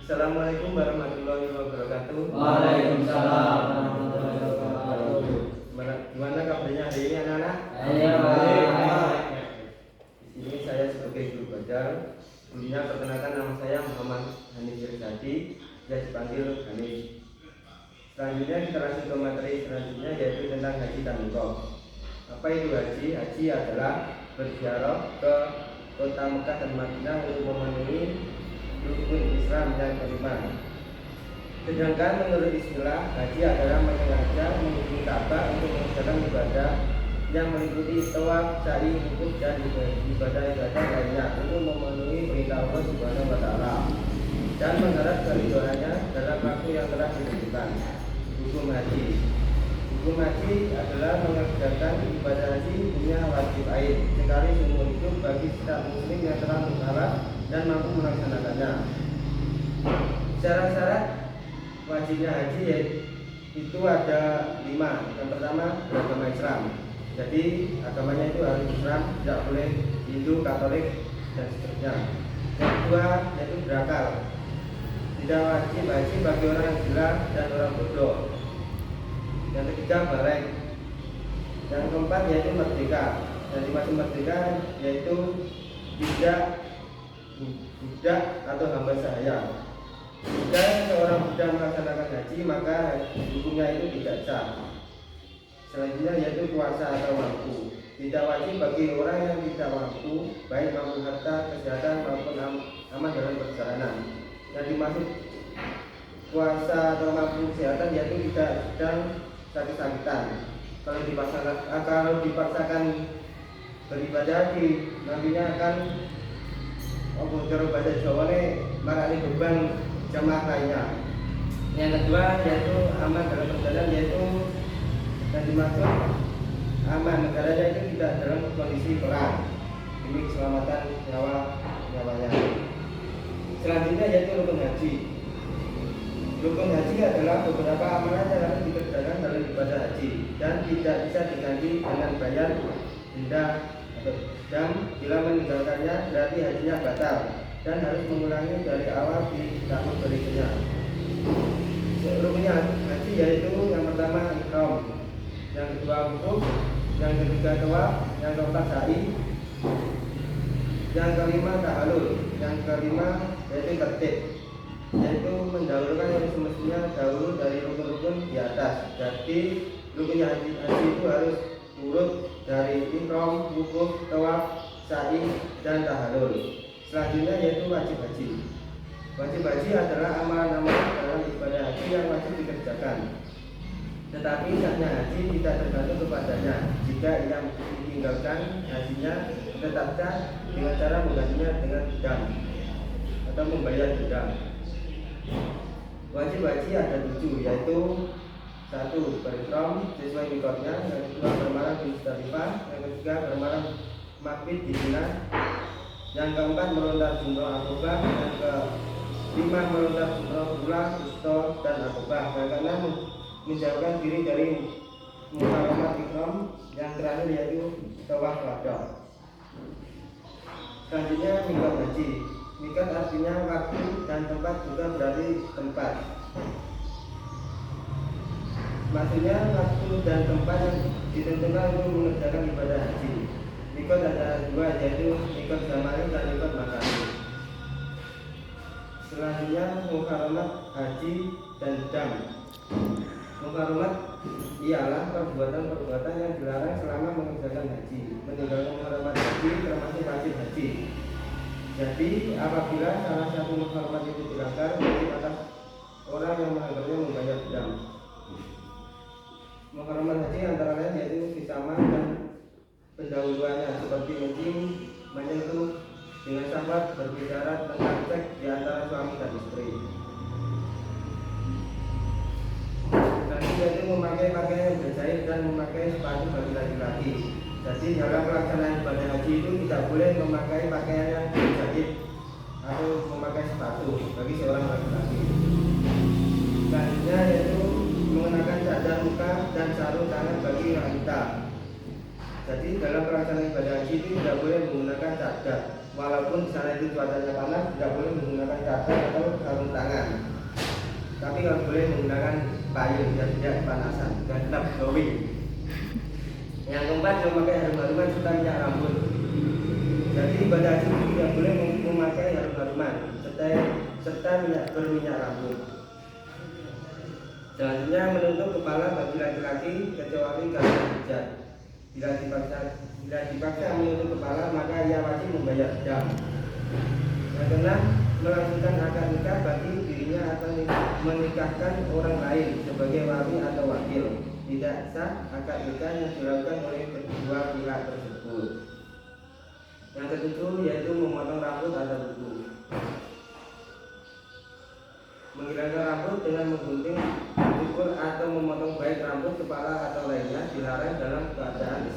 Assalamualaikum warahmatullahi wabarakatuh. Waalaikumsalam warahmatullahi wabarakatuh. Gimana kabarnya hari ini anak-anak? Baik. Di sini saya sebagai guru Badal. Sebelumnya perkenalkan nama saya Muhammad Hanif Irsadi, yang dipanggil Hanif. Selanjutnya kita lanjut ke materi selanjutnya, yaitu tentang haji dan umroh. Apa itu haji? Haji adalah berziarah ke kota Mekah dan Madinah untuk memenuhi rukun Islam yang kelima. Sedangkan menurut istilah, haji adalah menyengaja mengunjungi Ka'bah untuk mengerjakan ibadah yang meliputi tawaf, sa'i, wukuf, dan ibadah-ibadah lainnya untuk memenuhi perintah Allah Subhanahu wa Ta'ala dan mengharap keridhaannya dalam waktu yang telah ditentukan. Hukum haji. Hukum haji adalah mengerjakan ibadah haji punya wajib ain sekali seumur hidup bagi setiap muslim yang telah mengharap dan mampu melaksanakannya. Syarat-syarat wajibnya haji itu ada 5. Yang pertama, beragama Islam. Jadi agamanya itu harus Islam, tidak boleh Hindu, Katolik, dan seterusnya. Yang kedua, yaitu berakal. Tidak wajib haji bagi orang yang gila dan orang bodoh. Yang ketiga, balik. Yang keempat, yaitu merdeka. Yang dimaksud merdeka yaitu tidak budak atau hamba sahaya. Jika seorang budak melaksanakan haji, maka hukumnya itu tidak sah. Selanjutnya yaitu puasa atau mampu. Tidak wajib bagi orang yang tidak mampu, baik mampu harta, kesehatan maupun aman dalam perjalanan. Yang dimaksud puasa atau mampu kesehatan yaitu tidak sedang sakit-sakitan. Kalau dipaksakan beribadah haji, nantinya akan kalau bahasa Jawa ini marani beban jamaah lainnya. Yang kedua yaitu aman dalam perjalanan, yaitu yang dimaksud aman negaranya itu tidak dalam kondisi perang demi keselamatan nyawanya. Selanjutnya yaitu rukun haji. Rukun haji adalah beberapa amalan yang harus dikerjakan dalam ibadah haji dan tidak bisa diganti dengan bayar denda atau dam. Bila meninggalkannya berarti hajinya batal dan harus mengulangi dari awal di tahun berikutnya. Rukunnya haji yaitu yang pertama ihram, yang kedua wukuf, yang ketiga tawaf, yang keempat sa'i, yang kelima tahallul, yang kelima yaitu tertib, yaitu mendahulukan yang semestinya dahulu dari rukun-rukun di atas. Jadi rukunnya haji itu harus urut dari ihram, wukuf, tawaf, sa'i, dan tahallul. Selanjutnya yaitu wajib haji. Wajib haji adalah amalan-amalan dalam ibadah haji yang wajib dikerjakan. Tetapi sahnya haji tidak tergantung kepadanya. Jika ia meninggalkan hajinya, tetap sah dengan cara menggantinya dengan dam atau membayar denda. Wajib haji ada 7, yaitu 1. Berihram sesuai mikotnya, yang kedua bermalam di Musdalifah, yang ketiga bermalam mabit di Mina, yang keempat melontar jumroh Aqobah, yang kelima melontar jumroh Ula, Wusta, dan Aqobah, yang keenam menjauhkan diri dari muharamat ihram, yang terakhir yaitu tawaf wada. Selanjutnya mikot haji. Mikot artinya waktu dan tempat juga berarti tempat. Maksudnya waktu dan tempat yang ditentukan untuk mengerjakan ibadah haji. Mikot ada 2, yaitu mikot zamani dan mikot makani. Selanjutnya muharamat haji dan dam. Muharamat ialah perbuatan-perbuatan yang dilarang selama mengerjakan haji. Meninggalkan muharamat haji termasuk wajib haji. Jadi apabila salah satu muharamat itu dilanggar, wajib atas orang yang melanggarnya membayar dam. Muharamat haji antara lain yaitu kisama dan pendahuluannya, seperti mencium, menyentuh dengan sahabat, berbicara tentang seks di antara suami dan istri. Yaitu memakai pakaian yang berjahit dan memakai sepatu bagi laki-laki. Jadi dalam pelaksanaan ibadah haji itu tidak boleh memakai pakaian yang berjahit atau memakai sepatu bagi seorang laki-laki. Selanjutnya yaitu mengenakan cadar muka dan sarung tangan bagi wanita. Jadi dalam pelaksanaan ibadah haji itu tidak boleh menggunakan cadar, walaupun di sana itu cuacanya panas, tidak boleh menggunakan cadar atau sarung tangan. tapi kalau boleh menggunakan payung dan tidak kepanasan dan tetap glowing. Yang keempat, memakai harum-haruman serta minyak rambut. Jadi ibadah haji tidak boleh memakai harum-haruman serta berminyak rambut. Selanjutnya, menutup kepala bagi laki-laki kecuali karena hajat. Bila dipaksa menutup kepala, maka ia wajib membayar dam. Yang keenam, melangsungkan akad nikah bagi dirinya atau menikahkan orang lain sebagai wali atau wakil. Tidak sah akad nikah yang dilakukan oleh kedua pihak tersebut. Yang ketujuh, yaitu memotong rambut atau kuku. Menghilangkan rambut dengan menggunting, mencukur atau memotong baik rambut, kepala atau lainnya dilarang dalam keadaan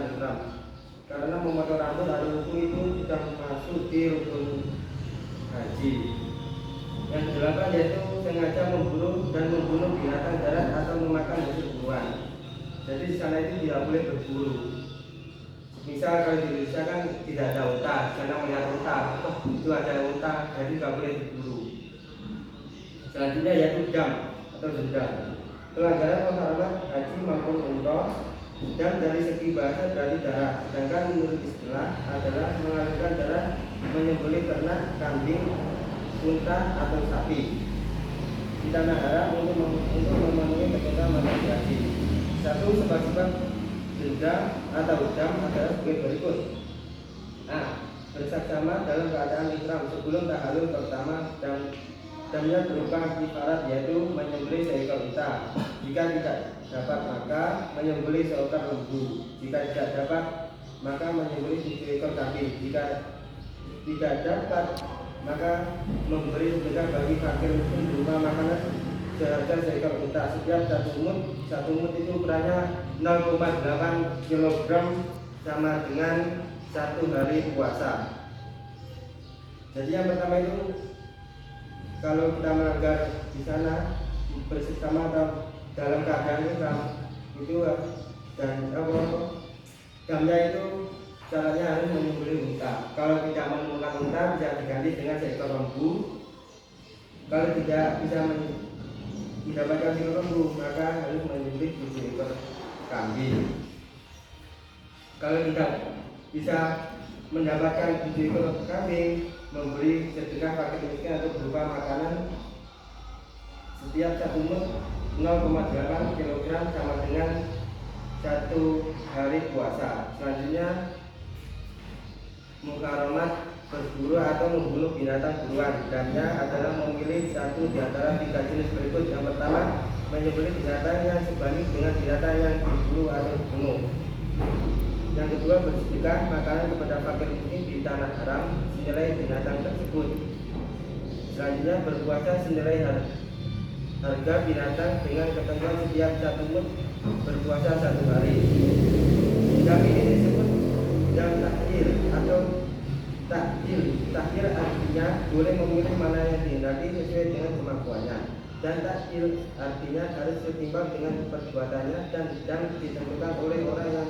ihram. Karena memotong rambut atau kuku itu sudah masuk di rukun haji. Yang kedelapan, yaitu sengaja memburu dan membunuh binatang darat atau memakan hasil buruan. Jadi di sana itu tidak boleh berburu. Misal kalau di Indonesia kan tidak ada unta, karena melihat unta, itu ada unta, jadi tidak boleh diburu. Selanjutnya yaitu dam atau denda. Pelanggaran pengharaman haji maupun umroh. Dam dari segi bahasa dari darah, sedangkan menurut istilah adalah mengalirkan darah menyembelih ternak, kambing, unta atau sapi di tanah haram untuk memenuhi ketentuan manasik haji. Satu, sebab-sebab denda atau dam adalah sebagai berikut. A. Bersaksama dalam keadaan ihram sebelum tahallul pertama, dan damnya berupa kifarat, yaitu menyembelih seekor unta. Jika tidak dapat, maka menyembelih seekor lembu. Jika tidak dapat, maka menyembelih 7 ekor kambing. Jika tidak dapat, maka memberi sedekah bagi fakir miskin berupa makanan seharga seekor unta. Setiap satu mut itu ukurannya 0,8 kg, sama dengan 1 hari puasa. Jadi yang pertama itu, kalau kita melanggar di sana bersama atau dalam keadaan ihram itu, dan damnya itu caranya harus menyembelih unta. Kalau tidak menemukan unta, bisa diganti dengan seekor lembu. Kalau tidak bisa mendapatkan seekor lembu, maka harus menyembelih 7 ekor kambing. Kalau tidak bisa mendapatkan 7 ekor kambing, memberi sedekah fakir miskin atau berupa makanan setiap 1 mut 0,8 kg, sama dengan 1 hari puasa. Selanjutnya, muharamat berburu atau membunuh binatang buruan. Damnya adalah memilih satu di antara 3 jenis berikut. Yang pertama, menyembelih binatang yang sebanding dengan binatang yang diburu atau dibunuh. Yang kedua, bersedekah makanan kepada fakir miskin di tanah haram senilai binatang tersebut. Selanjutnya, berpuasa senilai harga binatang dengan ketentuan setiap 1 mut berpuasa 1 hari. Dam ini disebut dam takhir atau takjil. Takhir artinya boleh memilih mana yang dihendaki sesuai dengan kemampuannya, dan takjil artinya harus setimbang dengan perbuatannya, dan ditentukan oleh orang yang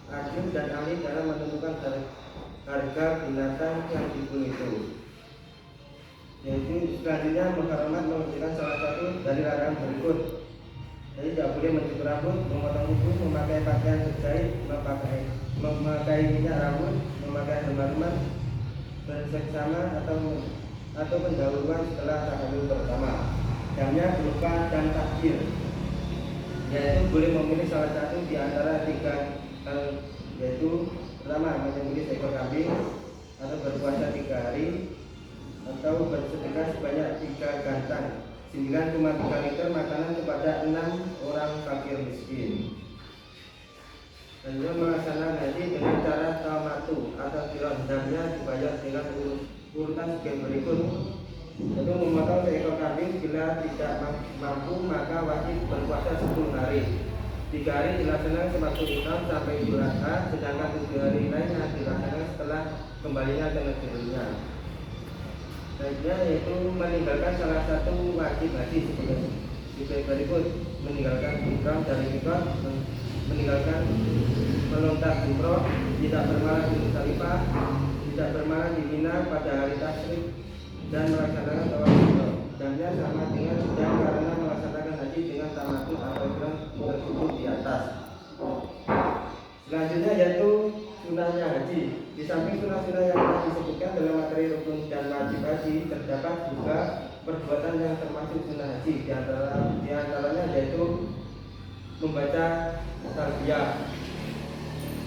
ajib dan ahli dalam menentukan harga binatang yang dibunuh itu. Yaitu selanjutnya, muharamat mengerjakan salah satu dari larangan berikut. Jadi tidak boleh mencukur rambut, memotong kuku, memakai pakaian terjahit, memakai minyak rambut, memakai harum-haruman, berseksama atau pendahuluan setelah tahallul pertama. Damnya berupa dam takjil, yaitu boleh memilih salah satu di antara 3 hal, yaitu pertama, menyembelih seekor kambing atau berpuasa 3 hari, atau bersedekah sebanyak 3 gantang 9,3 liter makanan kepada 6 orang fakir miskin. Dan melaksanakan haji dengan cara tamatu atau qiran. Damnya dibayar dengan urutan sebagai berikut, yaitu memotong seekor kambing. Bila tidak mampu, maka wajib berpuasa 10 hari. 3 hari dilaksanakan semasa ihram sampai Idul Adha, sedangkan 7 hari lainnya dilaksanakan setelah kembalinya ke negerinya. Selanjutnya, yaitu meninggalkan salah satu wajib haji sebagai berikut: meninggalkan ihram dari mikot, meninggalkan melontar umroh, tidak bermalam di Musdalifah, tidak bermalam di Mina pada hari tasyrik, dan melaksanakan tawaf umroh. Damnya hukumnya sama dengan sedang karena melaksanakan haji dengan tamattu atau ikram tersebut di atas. Selanjutnya yaitu sunahnya haji. Di samping sunah-sunah yang telah disebutkan dalam materi rukun dan wajib haji, terdapat juga perbuatan yang termasuk sunah haji. Di antaranya yaitu membaca talbiyah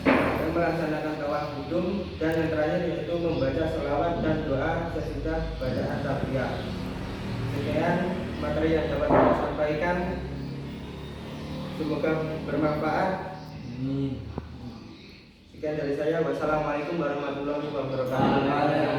dan melaksanakan tawaf kudum, dan yang terakhir yaitu membaca sholawat dan doa sesudah bacaan talbiyah. Sekian materi yang dapat saya sampaikan, semoga bermanfaat. Sekian dari saya. Wassalamualaikum warahmatullahi wabarakatuh.